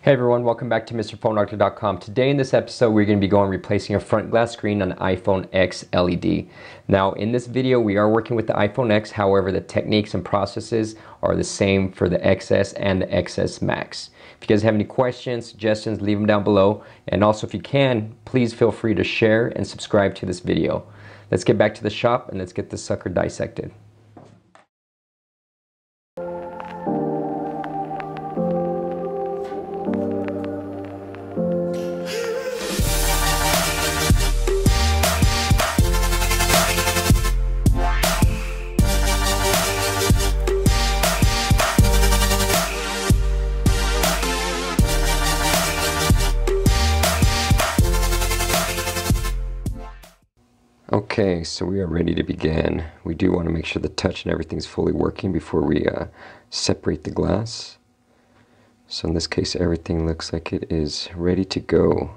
Hey everyone, welcome back to MrPhoneDoctor.com. Today in this episode we're going to be replacing a front glass screen on the iPhone X LED. Now in this video we are working with the iPhone X, however the techniques and processes are the same for the XS and the XS Max. If you guys have any questions, suggestions, leave them down below, and also if you can, please feel free to share and subscribe to this video. Let's get back to the shop and let's get this sucker dissected. Okay, so we are ready to begin. We do want to make sure the touch and everything's fully working before we separate the glass. So in this case everything looks like it is ready to go.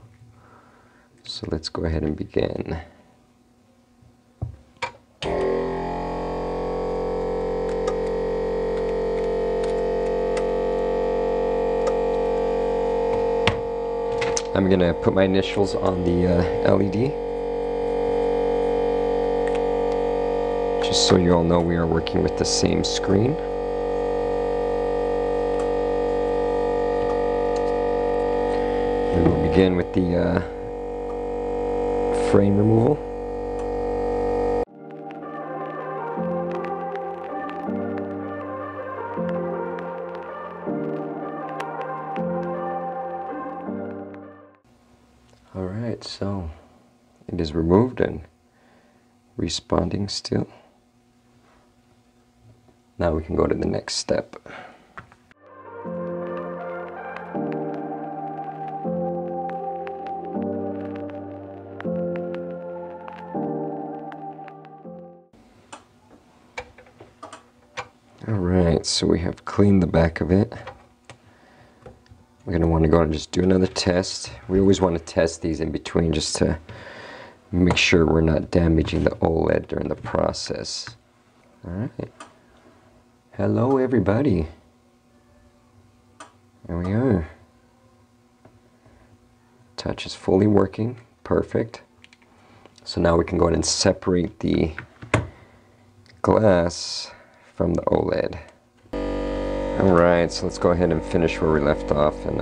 So let's go ahead and begin. I'm going to put my initials on the LED. Just so you all know, we are working with the same screen. And we'll begin with the frame removal. Alright, so it is removed and responding still. Now we can go to the next step. Alright, so we have cleaned the back of it. We're going to want to go and just do another test. We always want to test these in between just to make sure we're not damaging the OLED during the process. Alright. Hello everybody. There we are. Touch is fully working. Perfect. So now we can go ahead and separate the glass from the OLED. Alright, so let's go ahead and finish where we left off and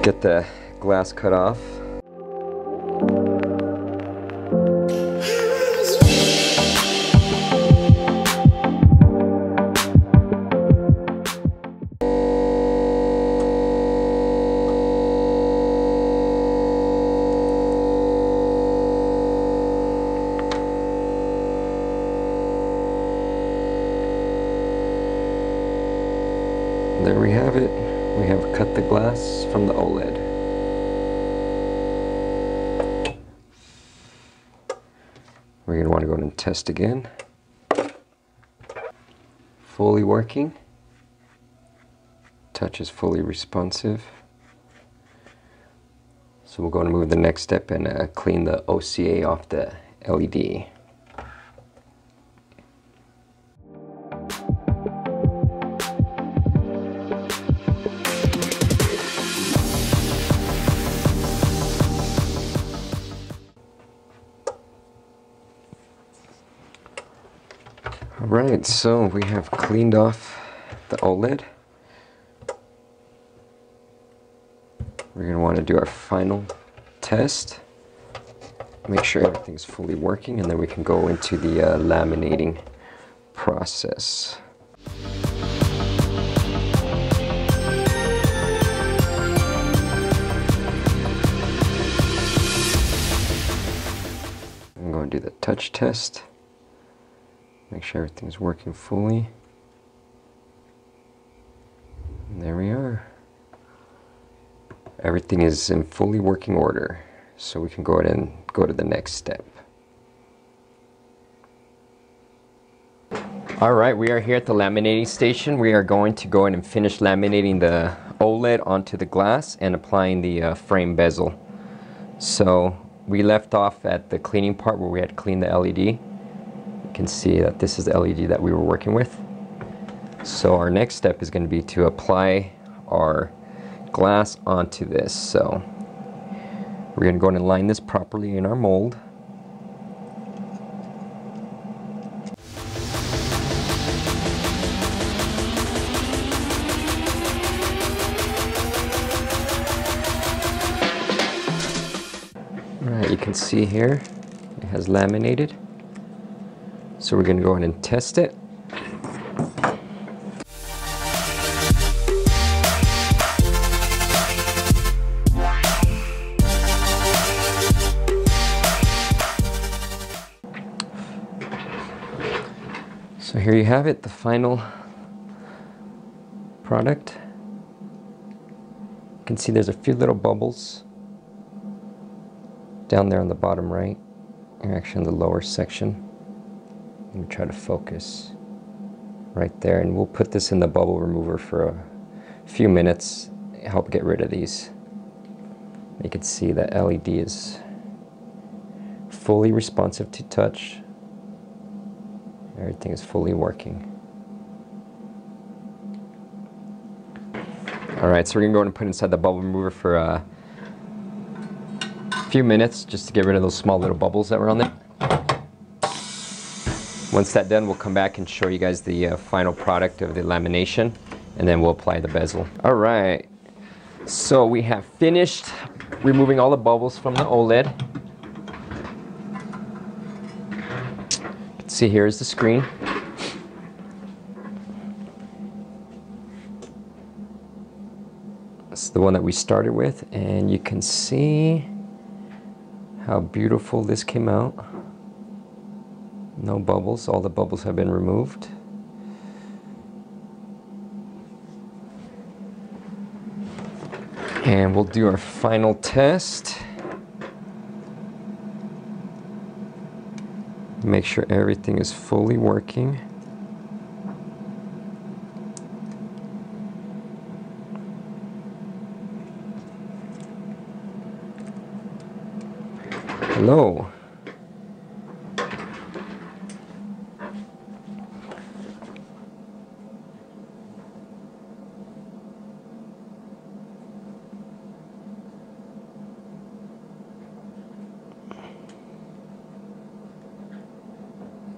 get the glass cut off. There we have it. We have cut the glass from the OLED. We're going to want to go ahead and test again. Fully working. Touch is fully responsive. So we'll go and move the next step and clean the OCA off the LED. Alright, so we have cleaned off the OLED. We're going to want to do our final test. Make sure everything's fully working, and then we can go into the laminating process. I'm going to do the touch test. Make sure everything's working fully. And there we are. Everything is in fully working order. So we can go ahead and go to the next step. Alright, we are here at the laminating station. We are going to go in and finish laminating the OLED onto the glass and applying the frame bezel. So we left off at the cleaning part where we had cleaned the LED. Can see that this is the LED that we were working with. So our next step is going to be to apply our glass onto this. So we're going to go ahead and line this properly in our mold. Alright, you can see here it has laminated. So we're going to go ahead and test it. So here you have it, the final product. You can see there's a few little bubbles down there on the bottom right, and actually in the lower section. Let me try to focus right there, and we'll put this in the bubble remover for a few minutes, help get rid of these. You can see that LED is fully responsive to touch. Everything is fully working. Alright, so we're going to go ahead and put it inside the bubble remover for a few minutes just to get rid of those small little bubbles that were on there. Once that's done, we'll come back and show you guys the final product of the lamination, and then we'll apply the bezel. Alright, so we have finished removing all the bubbles from the OLED. See, here is the screen. This is the one that we started with, and you can see how beautiful this came out. No bubbles, all the bubbles have been removed. And we'll do our final test. Make sure everything is fully working. Hello.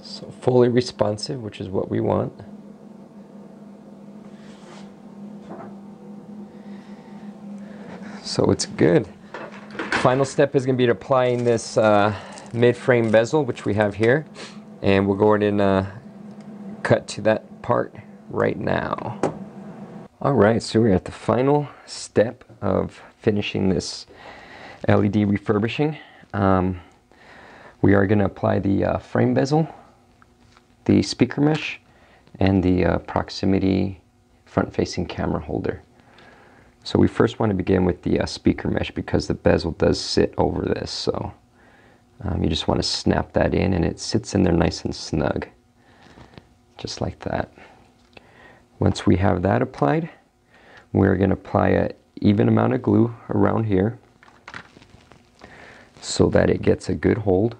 So fully responsive, which is what we want. So it's good. Final step is going to be applying this mid-frame bezel, which we have here, and we'll go ahead and cut to that part right now. Alright, so we're at the final step of finishing this LED refurbishing. We are going to apply the frame bezel, the speaker mesh, and the proximity front-facing camera holder. So we first want to begin with the speaker mesh because the bezel does sit over this. So you just want to snap that in, and it sits in there nice and snug, just like that. Once we have that applied, we're going to apply an even amount of glue around here so that it gets a good hold.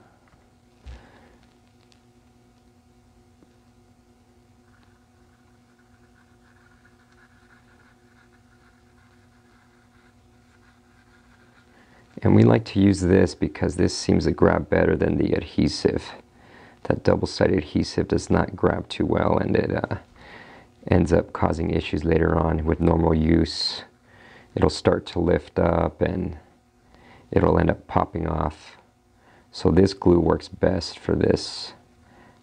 And we like to use this because this seems to grab better than the adhesive. That double-sided adhesive does not grab too well, and it ends up causing issues later on with normal use. It'll start to lift up and it'll end up popping off. So this glue works best for this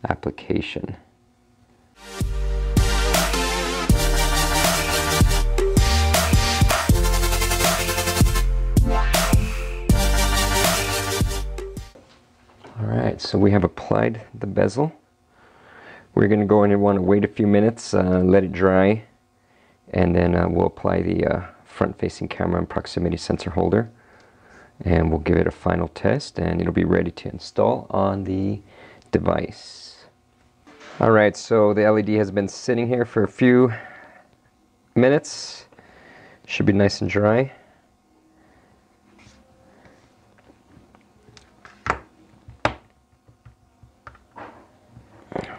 application. Alright, so we have applied the bezel. We're going to go in and want to wait a few minutes, let it dry, and then we'll apply the front-facing camera and proximity sensor holder, and we'll give it a final test, and it'll be ready to install on the device. Alright, so the LED has been sitting here for a few minutes. Should be nice and dry.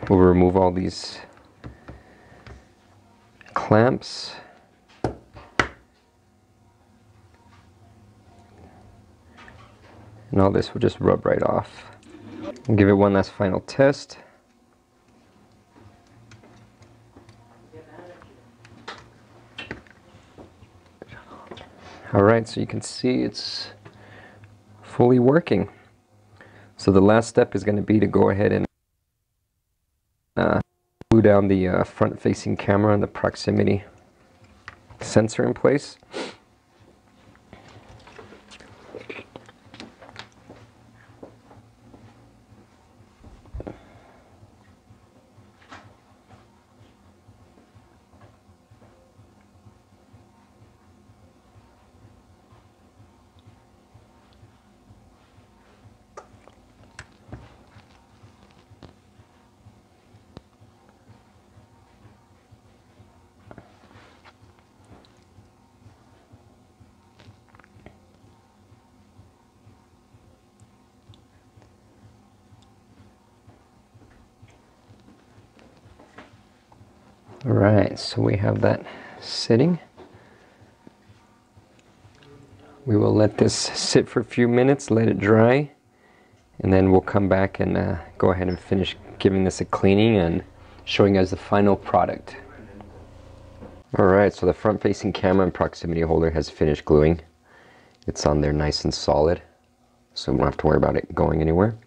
We'll remove all these clamps. and all this will just rub right off. We'll give it one last final test. Alright, so you can see it's fully working. So the last step is going to be to go ahead and glue down the front-facing camera and the proximity sensor in place. Alright, so we have that sitting. We will let this sit for a few minutes, let it dry, and then we'll come back and go ahead and finish giving this a cleaning and showing you guys the final product. Alright, so the front-facing camera and proximity holder has finished gluing. It's on there nice and solid, so we don't have to worry about it going anywhere.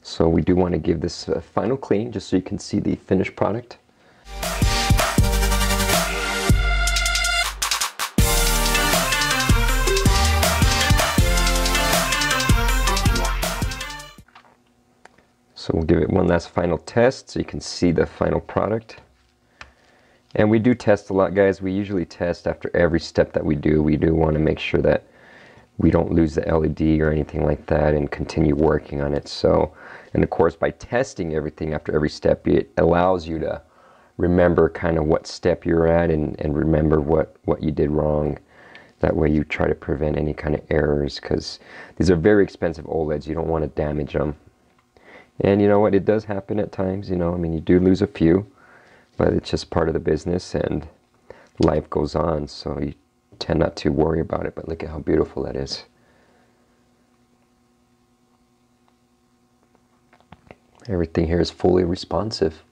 So we do want to give this a final clean just so you can see the finished product. So we'll give it one last final test so you can see the final product. And we do test a lot, guys. We usually test after every step that we do. We do want to make sure that we don't lose the LED or anything like that and continue working on it. So, and of course, by testing everything after every step, it allows you to remember kind of what step you're at and remember what you did wrong. That way you try to prevent any kind of errors, because these are very expensive OLEDs. You don't want to damage them. And you know what, it does happen at times, you know, I mean, you do lose a few, but it's just part of the business and life goes on, so you tend not to worry about it. But look at how beautiful that is. Everything here is fully responsive,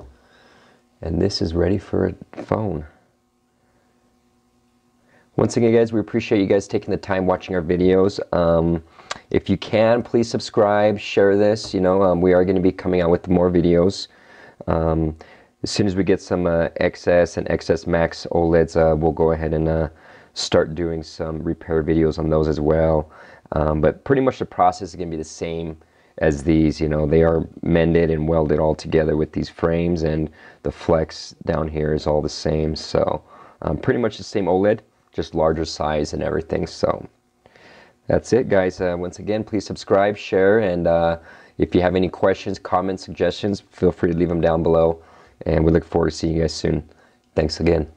and this is ready for a phone. Once again, guys, we appreciate you guys taking the time watching our videos. If you can, please subscribe, share this. You know, we are going to be coming out with more videos. As soon as we get some XS and XS Max OLEDs, we'll go ahead and start doing some repair videos on those as well. But pretty much the process is going to be the same as these. You know, they are mended and welded all together with these frames, and the flex down here is all the same. So pretty much the same OLED, just larger size and everything. So that's it, guys. Once again, please subscribe, share, and if you have any questions, comments, suggestions, feel free to leave them down below. And we look forward to seeing you guys soon. Thanks again.